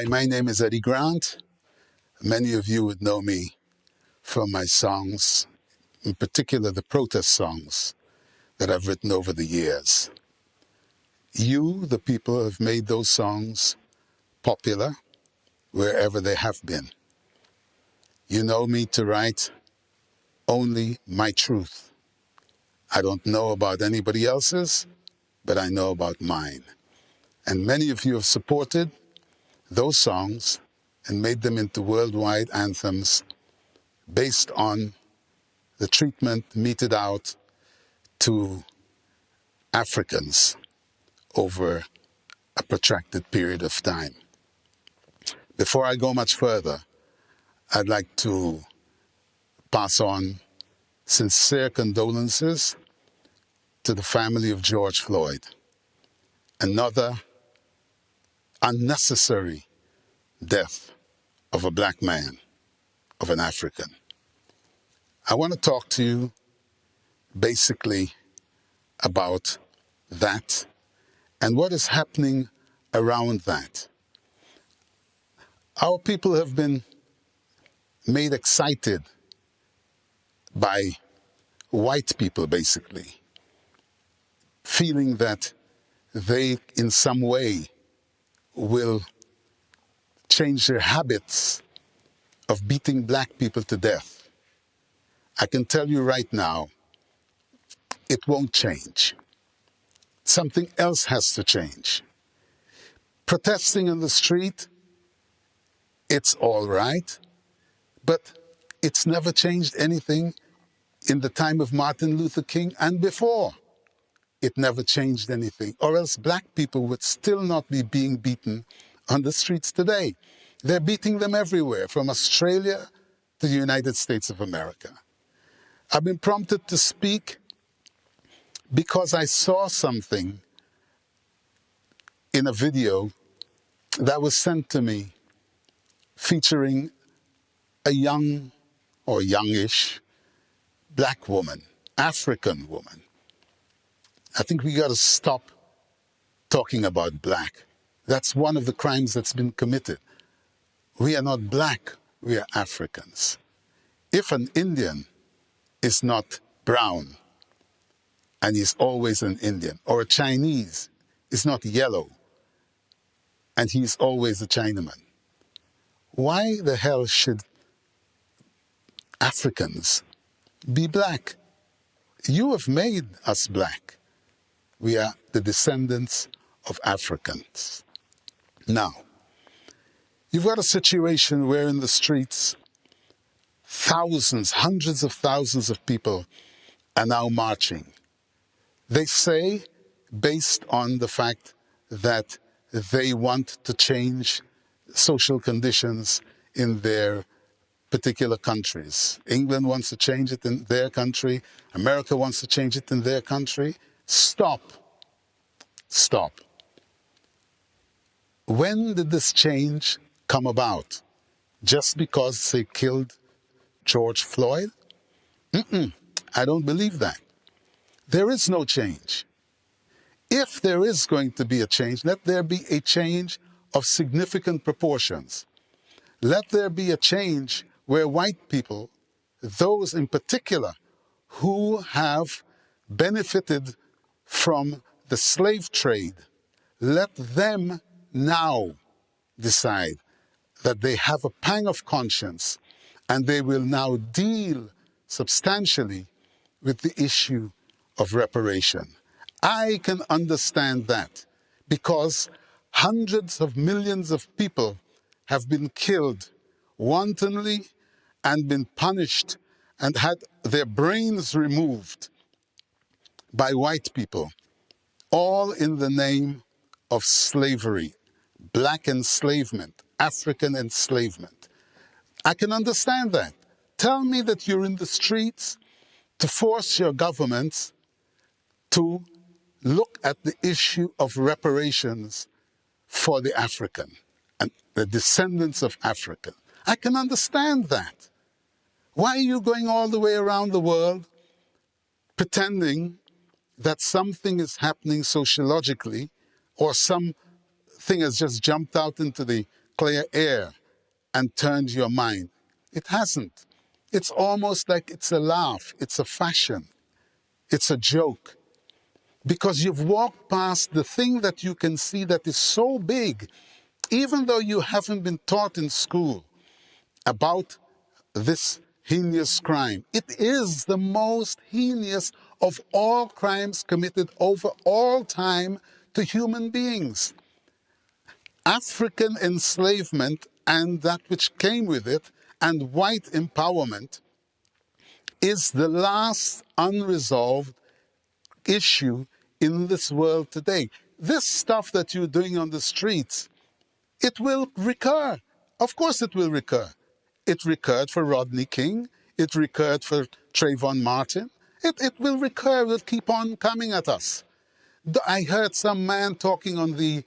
my name is Eddy Grant. Many of you would know me from my songs, in particular the protest songs that I've written over the years. You, the people, have made those songs popular wherever they have been. You know me to write only my truth. I don't know about anybody else's, but I know about mine. And many of you have supported those songs and made them into worldwide anthems based on the treatment meted out to Africans over a protracted period of time. Before I go much further, I'd like to pass on sincere condolences to the family of George Floyd, another unnecessary death of a black man, of an African. I want to talk to you basically about that and what is happening around that. Our people have been made excited by white people, basically, feeling that they, in some way, will change their habits of beating black people to death. I can tell you right now, it won't change. Something else has to change. Protesting in the street, it's all right, but it's never changed anything in the time of Martin Luther King and before. It never changed anything, or else black people would still not be being beaten on the streets today. They're beating them everywhere, from Australia to the United States of America. I've been prompted to speak because I saw something in a video that was sent to me featuring a young or youngish black woman, African woman. I think we got to stop talking about black. That's one of the crimes that's been committed. We are not black, we are Africans. If an Indian is not brown, and he's always an Indian, or a Chinese is not yellow, and he's always a Chinaman, why the hell should Africans be black? You have made us black. We are the descendants of Africans. Now, you've got a situation where in the streets, thousands, hundreds of thousands of people are now marching. They say, based on the fact that they want to change social conditions in their particular countries. England wants to change it in their country. America wants to change it in their country. Stop. Stop. When did this change come about? Just because they killed George Floyd? I don't believe that. There is no change. If there is going to be a change, let there be a change of significant proportions. Let there be a change where white people, those in particular who have benefited from the slave trade, let them now decide that they have a pang of conscience and they will now deal substantially with the issue of reparation. I can understand that because hundreds of millions of people have been killed wantonly and been punished and had their brains removed by white people, all in the name of slavery, black enslavement, African enslavement. I can understand that. Tell me that you're in the streets to force your governments to look at the issue of reparations for the African and the descendants of Africa. I can understand that. Why are you going all the way around the world pretending that something is happening sociologically or something has just jumped out into the clear air and turned your mind. It hasn't. It's almost like it's a laugh, it's a fashion, it's a joke. Because you've walked past the thing that you can see that is so big, even though you haven't been taught in school about this heinous crime. It is the most heinous of all crimes committed over all time to human beings. African enslavement and that which came with it, and white empowerment, is the last unresolved issue in this world today. This stuff that you're doing on the streets, it will recur. Of course it will recur. It recurred for Rodney King. It recurred for Trayvon Martin. It will recur. It will keep on coming at us. I heard some man talking on the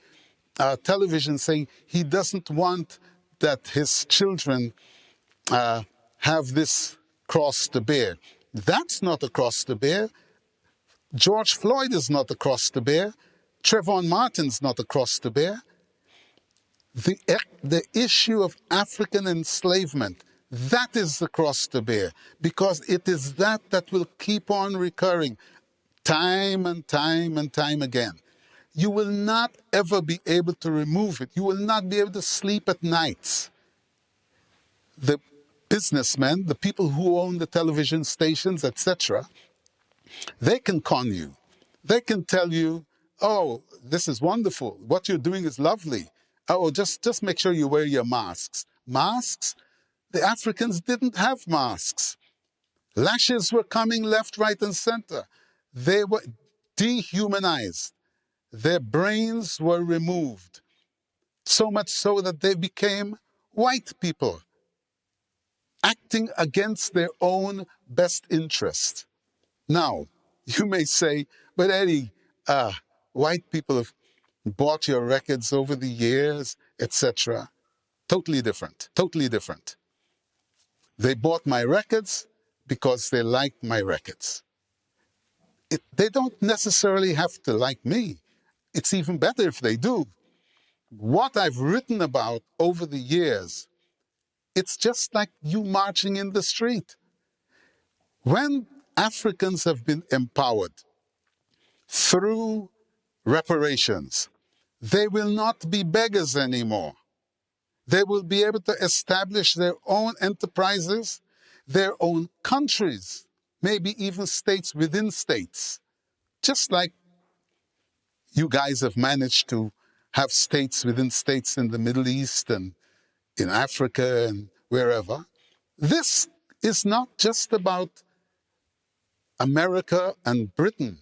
television saying he doesn't want that his children have this cross to bear. That's not a cross to bear. George Floyd is not a cross to bear. Trayvon Martin's not a cross to bear. The issue of African enslavement, that is the cross to bear, because it is that will keep on recurring time and time and time again. You will not ever be able to remove it. You will not be able to sleep at nights. The businessmen, the people who own the television stations, etc., they can con you. They can tell you, oh, this is wonderful. What you're doing is lovely. Oh, just make sure you wear your masks. Masks? The Africans didn't have masks. Lashes were coming left, right, and center. They were dehumanized. Their brains were removed. So much so that they became white people, acting against their own best interest. Now, you may say, but Eddie, white people have bought your records over the years, etc. Totally different, totally different. They bought my records because they liked my records. They don't necessarily have to like me. It's even better if they do. What I've written about over the years, it's just like you marching in the street. When Africans have been empowered through reparations, they will not be beggars anymore. They will be able to establish their own enterprises, their own countries, maybe even states within states. Just like you guys have managed to have states within states in the Middle East and in Africa and wherever. This is not just about America and Britain.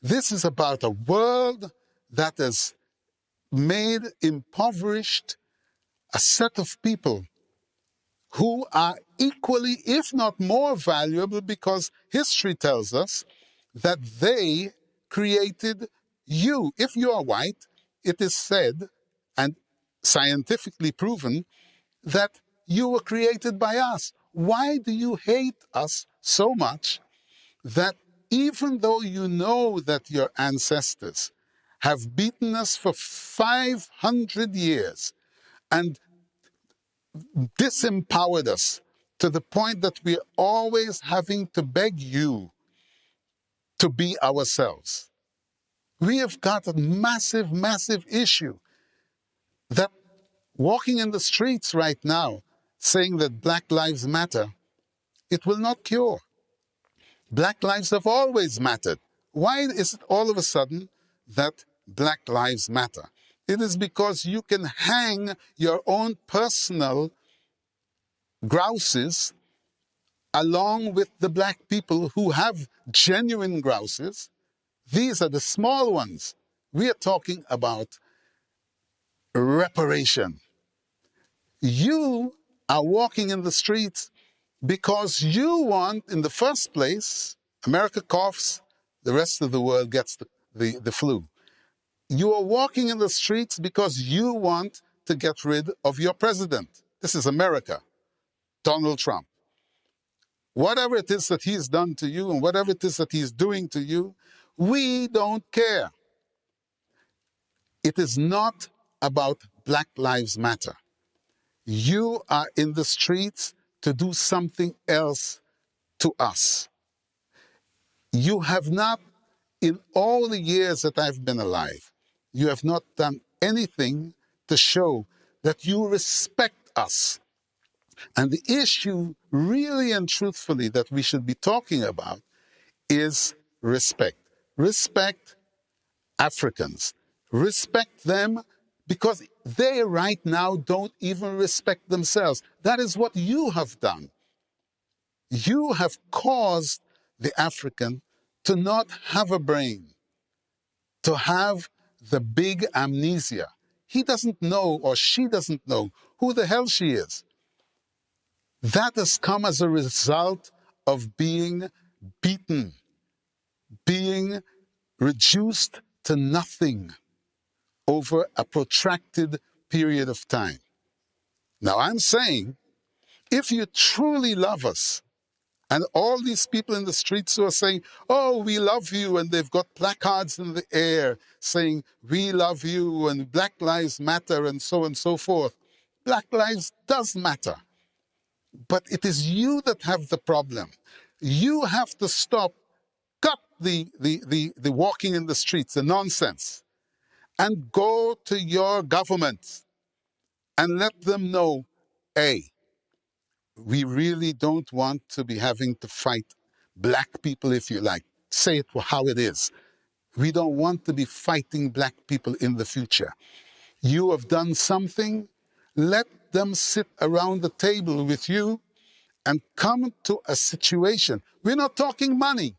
This is about a world that has made impoverished a set of people who are equally, if not more valuable, because history tells us that they created you. If you are white, it is said and scientifically proven that you were created by us. Why do you hate us so much that even though you know that your ancestors have beaten us for 500 years and disempowered us to the point that we're always having to beg you to be ourselves? We have got a massive, massive issue that walking in the streets right now saying that Black Lives Matter, it will not cure. Black lives have always mattered. Why is it all of a sudden that Black Lives Matter? It is because you can hang your own personal grouses along with the black people who have genuine grouses. These are the small ones. We are talking about reparation. You are walking in the streets because you want, in the first place, America coughs, the rest of the world gets the flu. You are walking in the streets because you want to get rid of your president. This is America, Donald Trump. Whatever it is that he's done to you and whatever it is that he's doing to you, we don't care. It is not about Black Lives Matter. You are in the streets to do something else to us. You have not, in all the years that I've been alive, you have not done anything to show that you respect us. And the issue, really and truthfully, that we should be talking about is respect. Respect Africans. Respect them because they right now don't even respect themselves. That is what you have done. You have caused the African to not have a brain, to have the big amnesia. He doesn't know, or she doesn't know, who the hell she is. That has come as a result of being beaten, being reduced to nothing over a protracted period of time. Now, I'm saying, if you truly love us, and all these people in the streets who are saying, oh, we love you, and they've got placards in the air saying, we love you, and Black Lives Matter, and so forth. Black lives does matter. But it is you that have the problem. You have to stop, cut the walking in the streets, the nonsense, and go to your government and let them know, hey, we really don't want to be having to fight black people, if you like. Say it how it is. We don't want to be fighting black people in the future. You have done something, let them sit around the table with you and come to a situation. We're not talking money.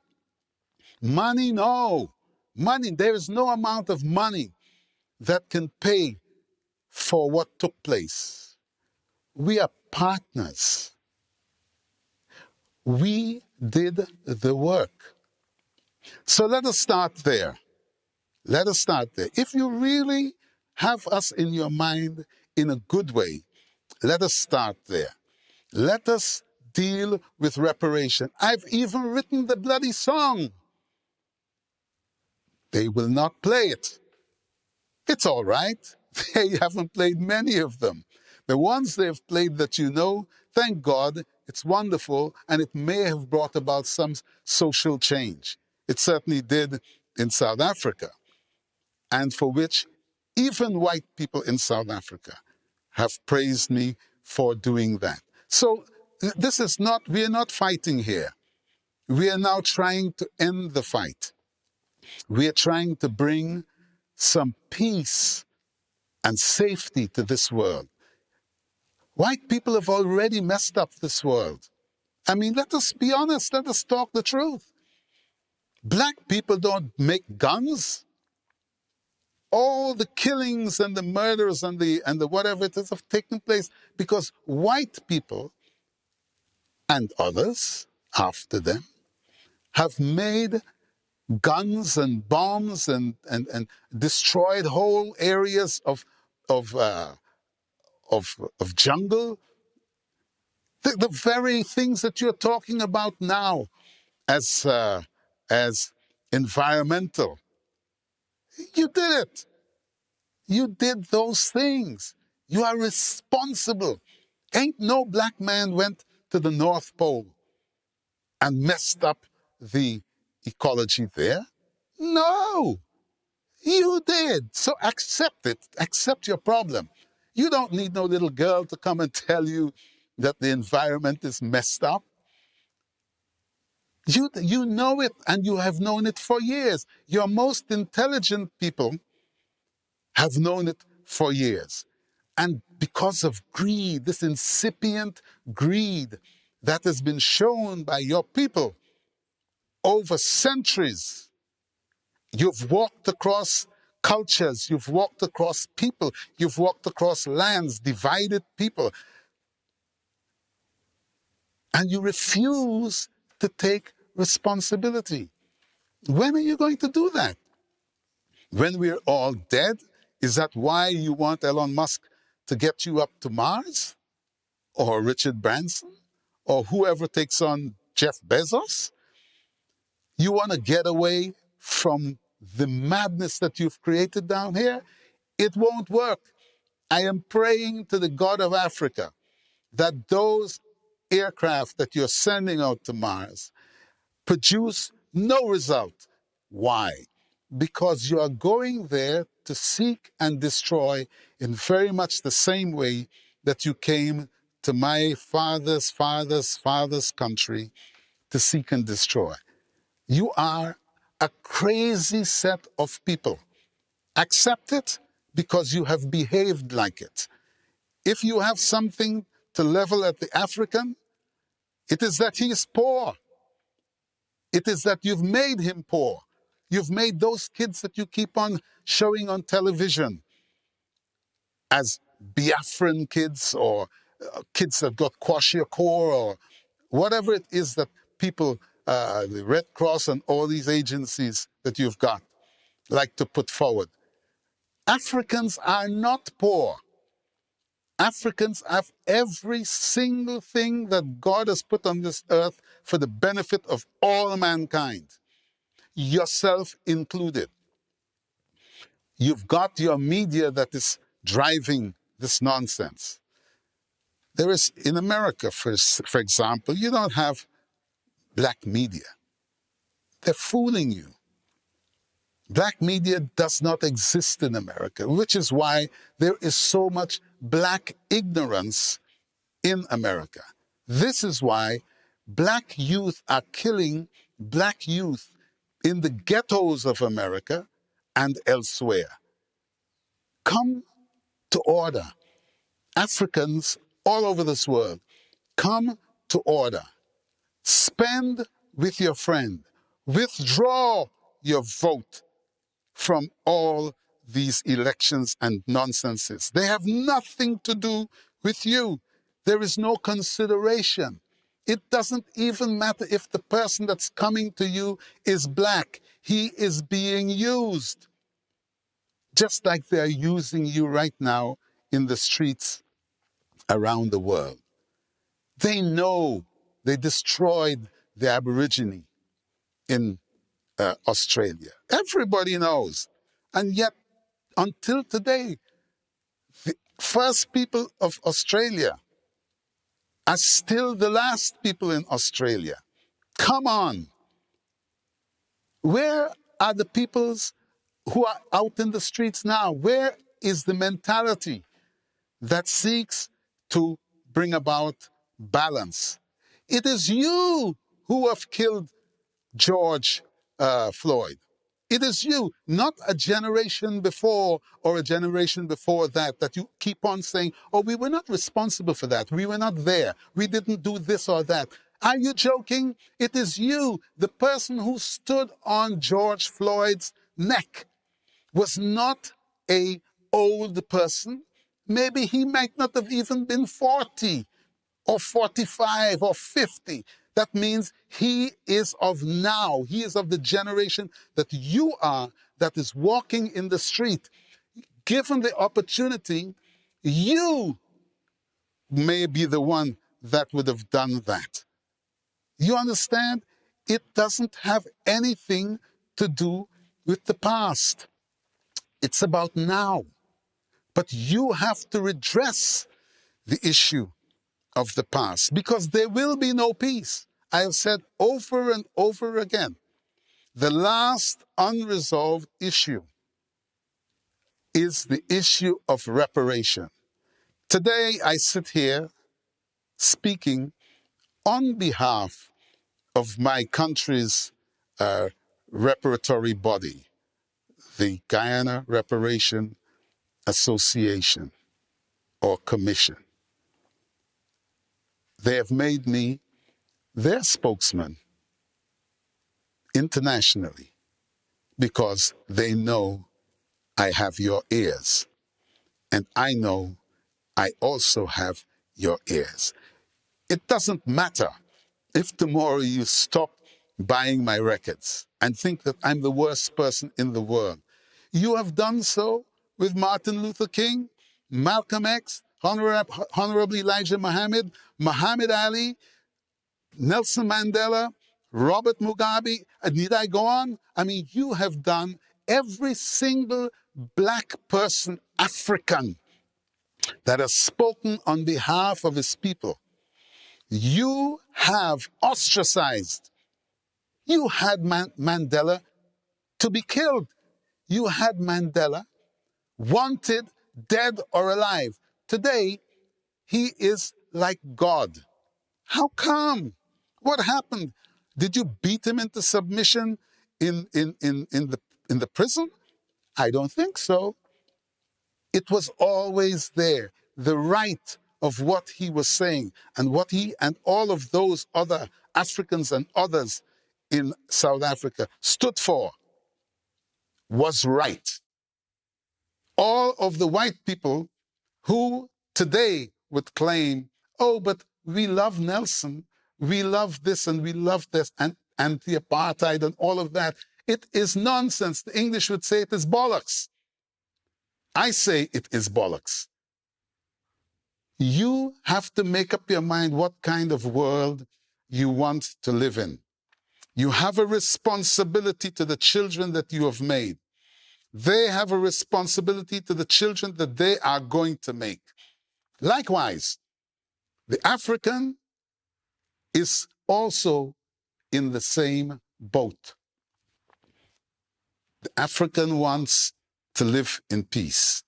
Money, no. Money, there is no amount of money that can pay for what took place. We are partners. We did the work. So let us start there. Let us start there. If you really have us in your mind in a good way, let us start there. Let us deal with reparation. I've even written the bloody song. They will not play it. It's all right. They haven't played many of them. The ones they've played that you know, thank God, it's wonderful, and it may have brought about some social change. It certainly did in South Africa, and for which even white people in South Africa have praised me for doing that. So this is not, we're not fighting here. We are now trying to end the fight. We are trying to bring some peace and safety to this world. White people have already messed up this world. I mean, let us be honest, let us talk the truth. Black people don't make guns. All the killings and the murders and the whatever it is have taken place because white people and others after them have made guns and bombs and destroyed whole areas of jungle. The very things that you're talking about now as environmental. You did it. You did those things. You are responsible. Ain't no black man went to the North Pole and messed up the ecology there. No, you did. So accept it. Accept your problem. You don't need no little girl to come and tell you that the environment is messed up. You know it, and you have known it for years. Your most intelligent people have known it for years. And because of greed, this incipient greed that has been shown by your people over centuries, you've walked across cultures, you've walked across people, you've walked across lands, divided people, and you refuse to take responsibility. When are you going to do that? When we're all dead? Is that why you want Elon Musk to get you up to Mars? Or Richard Branson? Or whoever takes on Jeff Bezos? You want to get away from the madness that you've created down here? It won't work. I am praying to the God of Africa that those aircraft that you're sending out to Mars produce no result. Why? Because you are going there to seek and destroy in very much the same way that you came to my father's country to seek and destroy. You are a crazy set of people. Accept it because you have behaved like it. If you have something to level at the African, it is that he is poor. It is that you've made him poor. You've made those kids that you keep on showing on television as Biafran kids or kids that got kwashiorkor or whatever it is that people, the Red Cross and all these agencies that you've got, like to put forward. Africans are not poor. Africans have every single thing that God has put on this earth for the benefit of all mankind, yourself included. You've got your media that is driving this nonsense. There is, in America, for example, you don't have black media. They're fooling you. Black media does not exist in America, which is why there is so much black ignorance in America. This is why black youth are killing black youth in the ghettos of America and elsewhere. Come to order. Africans all over this world, come to order. Spend with your friend. Withdraw your vote from all these elections and nonsenses. They have nothing to do with you. There is no consideration. It doesn't even matter if the person that's coming to you is black. He is being used. Just like they're using you right now in the streets around the world. They know they destroyed the Aborigine in Australia. Everybody knows. And yet, until today, the first people of Australia are still the last people in Australia. Come on. Where are the peoples who are out in the streets now? Where is the mentality that seeks to bring about balance? It is you who have killed George Floyd. It is you, not a generation before or a generation before that you keep on saying, oh, we were not responsible for that. We were not there. We didn't do this or that. Are you joking? It is you, the person who stood on George Floyd's neck, was not an old person. Maybe he might not have even been 40 or 45 or 50. That means he is of now. He is of the generation that you are, that is walking in the street. Given the opportunity, you may be the one that would have done that. You understand? It doesn't have anything to do with the past. It's about now. But you have to redress the issue of the past, because there will be no peace. I have said over and over again, the last unresolved issue is the issue of reparation. Today, I sit here speaking on behalf of my country's reparatory body, the Guyana Reparation Association or Commission. They have made me their spokesman internationally because they know I have your ears, and I know I also have your ears. It doesn't matter if tomorrow you stop buying my records and think that I'm the worst person in the world. You have done so with Martin Luther King, Malcolm X, Honorable Elijah Muhammad, Muhammad Ali, Nelson Mandela, Robert Mugabe, need I go on? I mean, you have done every single black person, African, that has spoken on behalf of his people. You have ostracized. You had Mandela to be killed. You had Mandela wanted, dead or alive. Today, he is like God. How come? What happened? Did you beat him into submission in the prison? I don't think so. It was always there. The right of what he was saying and what he and all of those other Africans and others in South Africa stood for was right. All of the white people who today would claim, oh, but we love Nelson, we love this and we love this, and anti-apartheid and all of that. It is nonsense. The English would say it is bollocks. I say it is bollocks. You have to make up your mind what kind of world you want to live in. You have a responsibility to the children that you have made. They have a responsibility to the children that they are going to make. Likewise, the African is also in the same boat. The African wants to live in peace.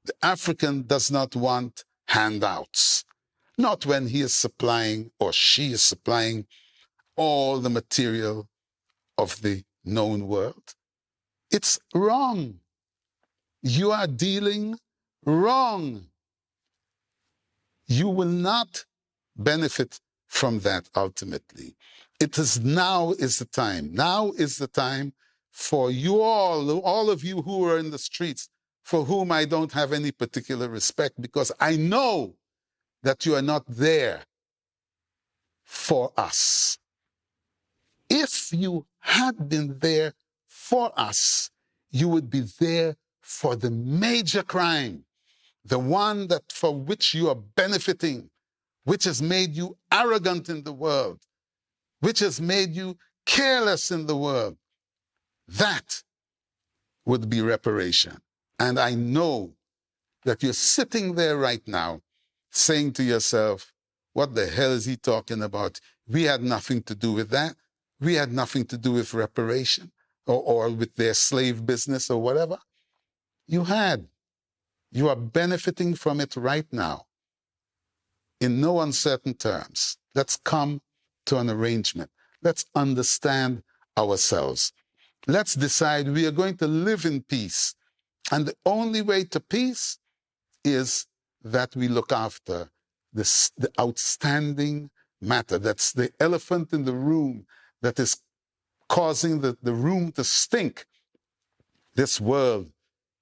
The African does not want handouts. Not when he is supplying or she is supplying all the material of the known world. It's wrong. You are dealing wrong. You will not benefit from that ultimately. Now is the time. Now is the time for you all of you who are in the streets, for whom I don't have any particular respect, because I know that you are not there for us. If you had been there for us, you would be there for the major crime, the one that for which you are benefiting, which has made you arrogant in the world, which has made you careless in the world. That would be reparation. And I know that you're sitting there right now saying to yourself, what the hell is he talking about? We had nothing to do with that. We had nothing to do with reparation or with their slave business or whatever. You had. You are benefiting from it right now. In no uncertain terms. Let's come to an arrangement. Let's understand ourselves. Let's decide we are going to live in peace. And the only way to peace is that we look after this, the outstanding matter. That's the elephant in the room that is causing the room to stink. This world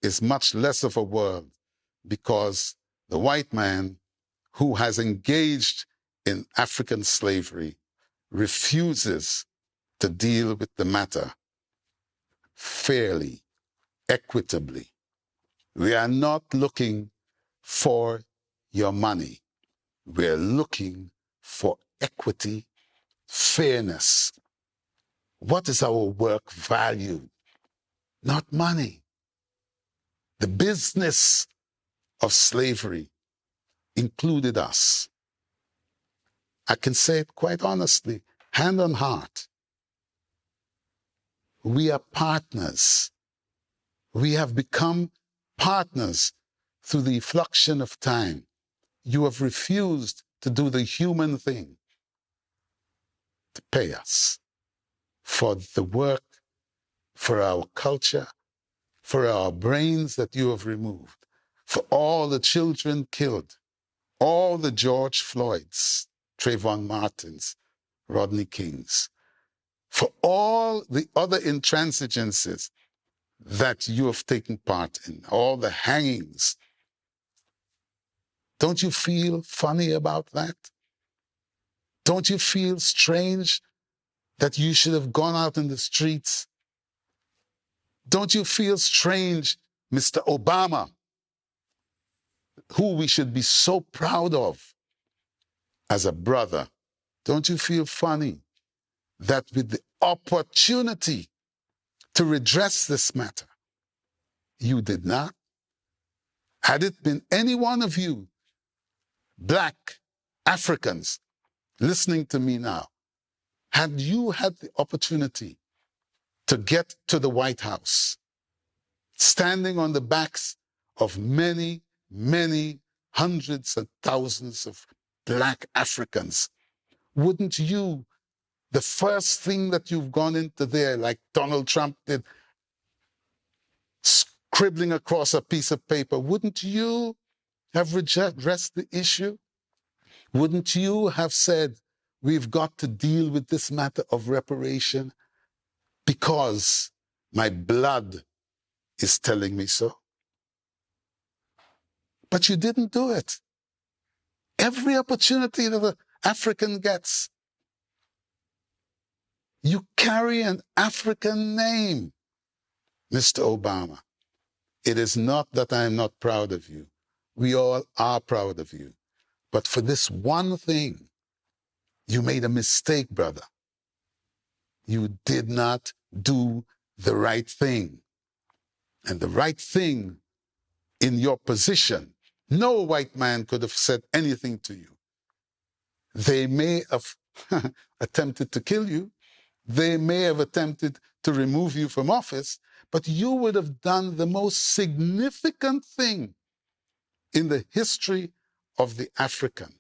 is much less of a world because the white man who has engaged in African slavery refuses to deal with the matter fairly, equitably. We are not looking for your money. We're looking for equity, fairness. What is our work valued? Not money. The business of slavery included us. I can say it quite honestly, hand on heart. We are partners. We have become partners through the effluxion of time. You have refused to do the human thing, to pay us for the work, for our culture, for our brains that you have removed, for all the children killed, all the George Floyds, Trayvon Martins, Rodney Kings, for all the other intransigences that you have taken part in, all the hangings. Don't you feel funny about that? Don't you feel strange that you should have gone out in the streets? Don't you feel strange, Mr. Obama, who we should be so proud of as a brother? Don't you feel funny that with the opportunity to redress this matter, you did not? Had it been any one of you, black Africans, listening to me now, had you had the opportunity to get to the White House, standing on the backs of many, many hundreds and thousands of black Africans, wouldn't you, the first thing that you've gone into there, like Donald Trump did, scribbling across a piece of paper, wouldn't you have addressed the issue? Wouldn't you have said, we've got to deal with this matter of reparation because my blood is telling me so? But you didn't do it. Every opportunity that an African gets, you carry an African name, Mr. Obama. It is not that I am not proud of you. We all are proud of you. But for this one thing, you made a mistake, brother. You did not do the right thing. And the right thing in your position, no white man could have said anything to you. They may have attempted to kill you. They may have attempted to remove you from office, but you would have done the most significant thing in the history of the African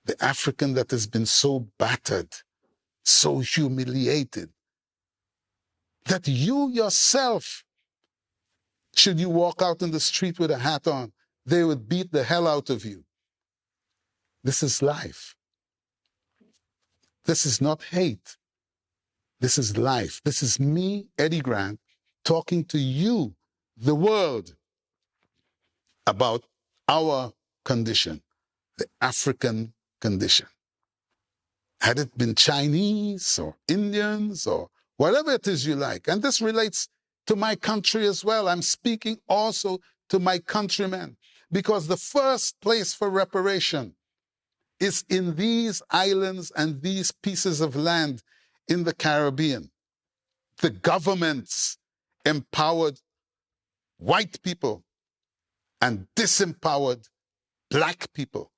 that has been so battered, so humiliated, that you yourself, should you walk out in the street with a hat on, they would beat the hell out of you. This is life. This is not hate. This is life. This is me, Eddy Grant, talking to you, the world, about our condition, the African condition. Had it been Chinese or Indians or whatever it is you like, and this relates to my country as well. I'm speaking also to my countrymen, because the first place for reparation is in these islands and these pieces of land in the Caribbean. The governments empowered white people and disempowered black people.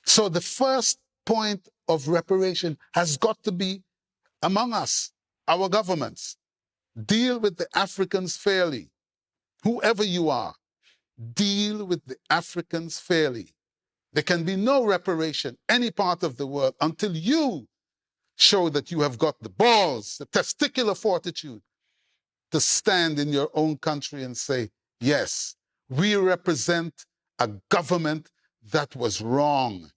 So the first point of reparation has got to be among us, our governments. Deal with the Africans fairly. Whoever you are, deal with the Africans fairly. There can be no reparation any part of the world until you show that you have got the balls, the testicular fortitude to stand in your own country and say, yes, we represent a government that was wrong.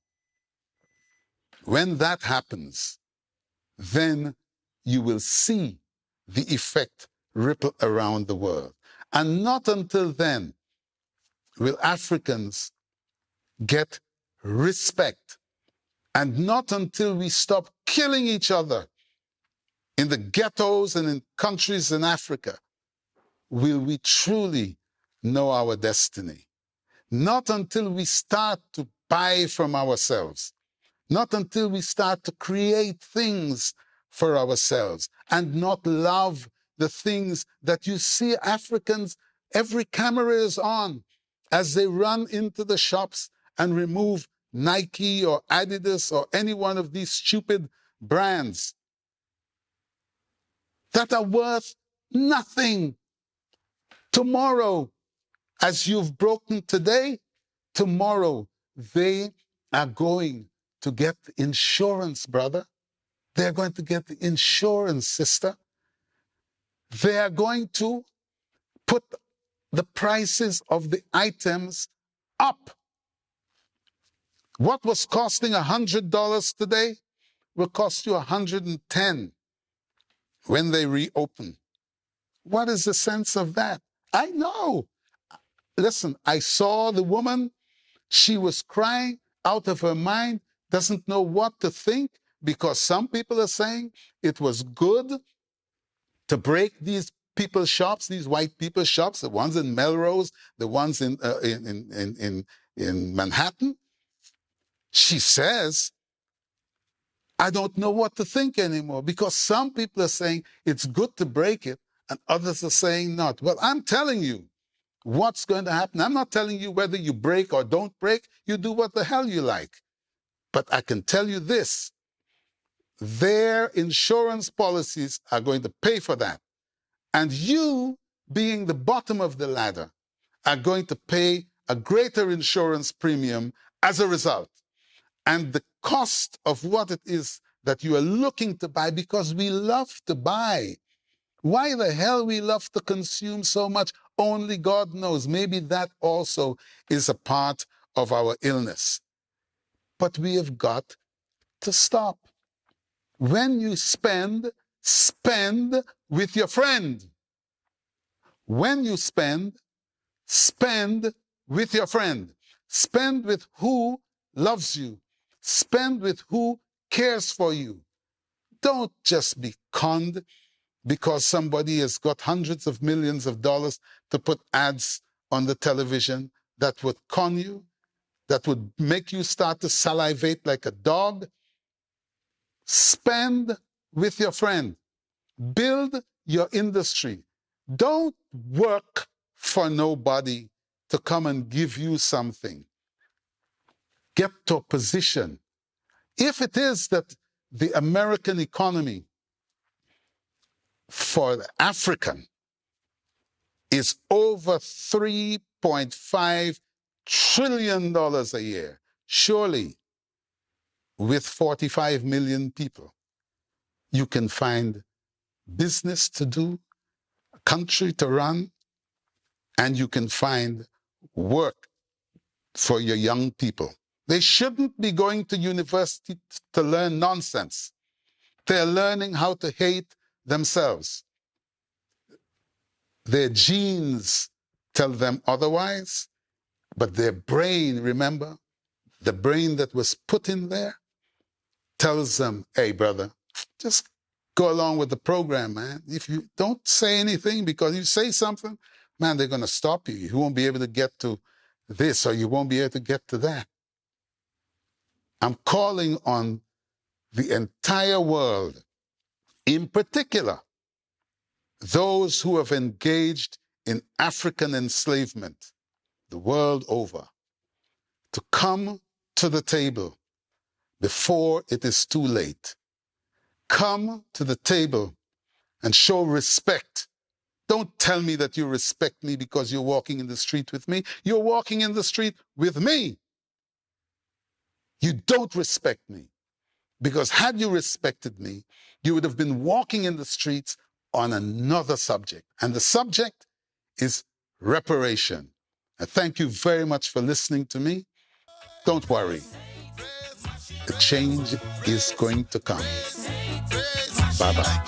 When that happens, then you will see the effect ripple around the world. And not until then will Africans get respect. And not until we stop killing each other in the ghettos and in countries in Africa will we truly know our destiny. Not until we start to buy from ourselves. Not until we start to create things for ourselves and not love the things that you see Africans, every camera is on as they run into the shops and remove Nike or Adidas or any one of these stupid brands that are worth nothing. Tomorrow, as you've broken today, tomorrow they are going to get the insurance, brother. They're going to get the insurance, sister. They are going to put the prices of the items up. What was costing $100 today will cost you $110 when they reopen. What is the sense of that? I know. Listen, I saw the woman. She was crying out of her mind, doesn't know what to think, because some people are saying it was good to break these people's shops, these white people's shops, the ones in Melrose, the ones in Manhattan. She says, I don't know what to think anymore, because some people are saying it's good to break it and others are saying not. Well, I'm telling you, what's going to happen. I'm not telling you whether you break or don't break. You do what the hell you like. But I can tell you this. Their insurance policies are going to pay for that. And you, being the bottom of the ladder, are going to pay a greater insurance premium as a result. And the cost of what it is that you are looking to buy, because we love to buy. Why the hell we love to consume so much? Only God knows. Maybe that also is a part of our illness. But we have got to stop. When you spend, spend with your friend. When you spend, spend with your friend. Spend with who loves you. Spend with who cares for you. Don't just be conned because somebody has got hundreds of millions of dollars to put ads on the television that would con you, that would make you start to salivate like a dog. Spend with your friend. Build your industry. Don't work for nobody to come and give you something. Get to a position. If it is that the American economy for the African is over $3.5 trillion a year, surely with 45 million people, you can find business to do, a country to run, and you can find work for your young people. They shouldn't be going to university to learn nonsense. They're learning how to hate themselves. Their genes tell them otherwise, but their brain, remember, the brain that was put in there, tells them, hey, brother, just go along with the program, man. If you don't say anything, because you say something, man, they're going to stop you. You won't be able to get to this, or you won't be able to get to that. I'm calling on the entire world, in particular, those who have engaged in African enslavement the world over, to come to the table before it is too late. Come to the table and show respect. Don't tell me that you respect me because you're walking in the street with me. You're walking in the street with me. You don't respect me, because had you respected me, you would have been walking in the streets on another subject. And the subject is reparation. I thank you very much for listening to me. Don't worry. The change is going to come. Bye-bye.